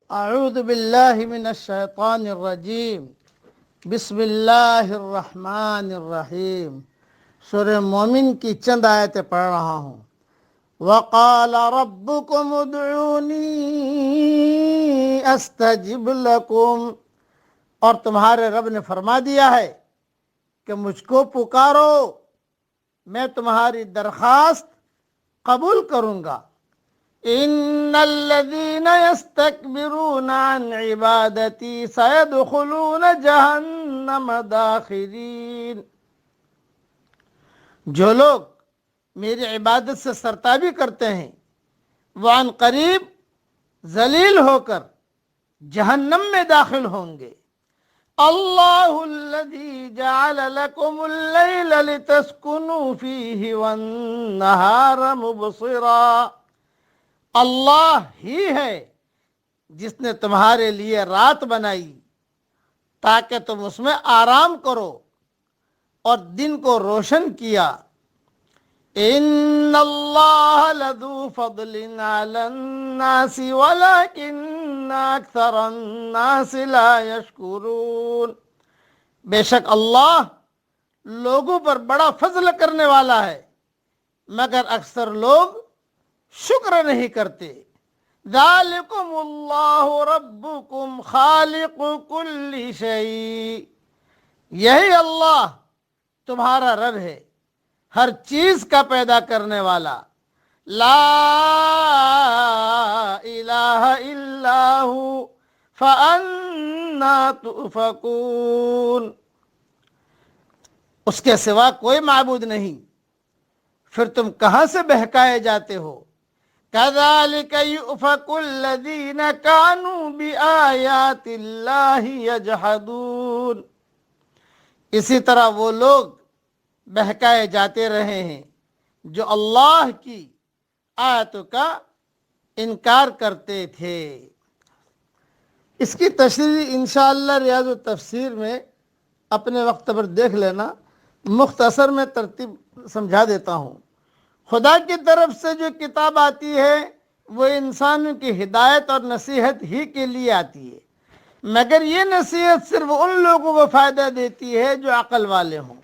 اعوذ باللہ من الشیطان الرجیم بسم اللہ الرحمن الرحیم۔ سورہ مومن کی چند آیتیں پڑھ رہا ہوں۔ وقال ربکم ادعونی استجب لکم، اور تمہارے رب نے فرما دیا ہے کہ مجھ کو پکارو، میں تمہاری درخواست قبول کروں گا۔ ان الذين يستكبرون عن عبادتي سيدخلون جہنم داخرین، جو لوگ میری عبادت سے سرتابی کرتے ہیں وہ عن قریب ذلیل ہو کر جہنم میں داخل ہوں گے۔ اللہ الذي جعل لكم الليل لتسكنوا فيه والنهار مبصرا، اللہ ہی ہے جس نے تمہارے لیے رات بنائی تاکہ تم اس میں آرام کرو اور دن کو روشن کیا۔ ان اللہ لذو فضل علی الناس ولکن اکثر الناس لا یشکرون، بے شک اللہ لوگوں پر بڑا فضل کرنے والا ہے مگر اکثر لوگ شکر نہیں کرتے۔ ذالکم اللہ ربکم خالق کل شیء، یہی اللہ تمہارا رب ہے، ہر چیز کا پیدا کرنے والا۔ لا الہ الا ہو فانا تؤفکون، اس کے سوا کوئی معبود نہیں، پھر تم کہاں سے بہکائے جاتے ہو۔ كذلك يؤفك الذين كانوا بآيات الله يجحدون، اسی طرح وہ لوگ بہکائے جاتے رہے ہیں جو اللہ کی آیتوں کا انکار کرتے تھے۔ اس کی تشریح انشاءاللہ ریاض التفسیر میں اپنے وقت پر دیکھ لینا، مختصر میں ترتیب سمجھا دیتا ہوں۔ خدا کی طرف سے جو کتاب آتی ہے وہ انسانوں کی ہدایت اور نصیحت ہی کے لیے آتی ہے، مگر یہ نصیحت صرف ان لوگوں کو فائدہ دیتی ہے جو عقل والے ہوں،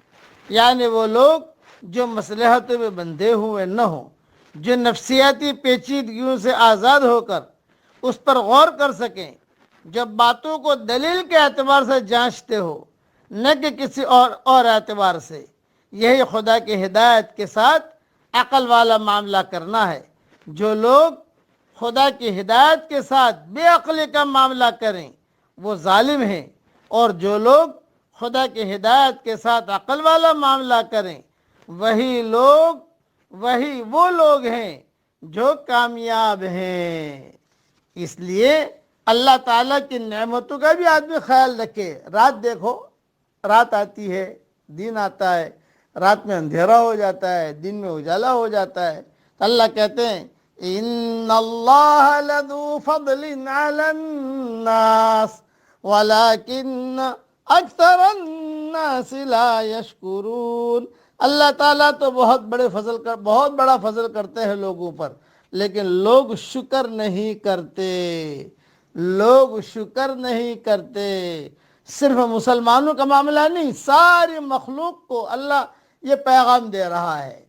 یعنی وہ لوگ جو مصلحتوں میں بندھے ہوئے نہ ہوں، جو نفسیاتی پیچیدگیوں سے آزاد ہو کر اس پر غور کر سکیں، جو باتوں کو دلیل کے اعتبار سے جانچتے ہو نہ کہ کسی اور اعتبار سے۔ یہی خدا کی ہدایت کے ساتھ عقل والا معاملہ کرنا ہے۔ جو لوگ خدا کی ہدایت کے ساتھ بے عقلی کا معاملہ کریں وہ ظالم ہیں، اور جو لوگ خدا کی ہدایت کے ساتھ عقل والا معاملہ کریں وہی وہ لوگ ہیں جو کامیاب ہیں۔ اس لیے اللہ تعالیٰ کی نعمتوں کا بھی آدمی خیال رکھے۔ رات دیکھو، رات آتی ہے، دن آتا ہے، رات میں اندھیرا ہو جاتا ہے، دن میں اجالا ہو جاتا ہے۔ اللہ کہتے ہیں ان اللہ لذو فضل علی الناس ولکن اکثر الناس لا یشکرون، اللہ تعالیٰ تو بہت بڑا فضل کرتے ہیں لوگوں پر، لیکن لوگ شکر نہیں کرتے۔ صرف مسلمانوں کا معاملہ نہیں، ساری مخلوق کو اللہ یہ پیغام دے رہا ہے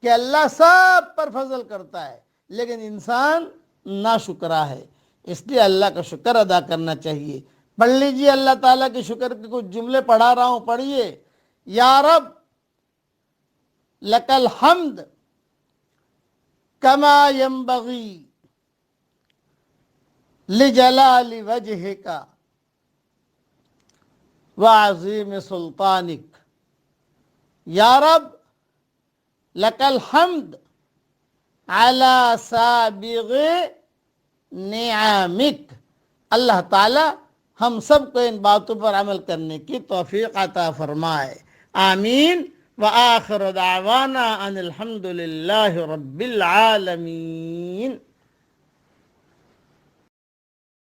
کہ اللہ سب پر فضل کرتا ہے، لیکن انسان ناشکرا ہے۔ اس لیے اللہ کا شکر ادا کرنا چاہیے۔ پڑھ لیجئے اللہ تعالیٰ کے شکر کے کچھ جملے پڑھا رہا ہوں، پڑھیے۔ یا رب لک الحمد کما ینبغی لجلال وجہک وعظیم سلطانک، یا رب لک الحمد علی سابغ نعمک، اللہ تعالی ہم سب کو ان باتوں پر عمل کرنے کی توفیق عطا فرمائے۔ آمین۔ وآخر دعوانا ان الحمد للہ رب العالمین۔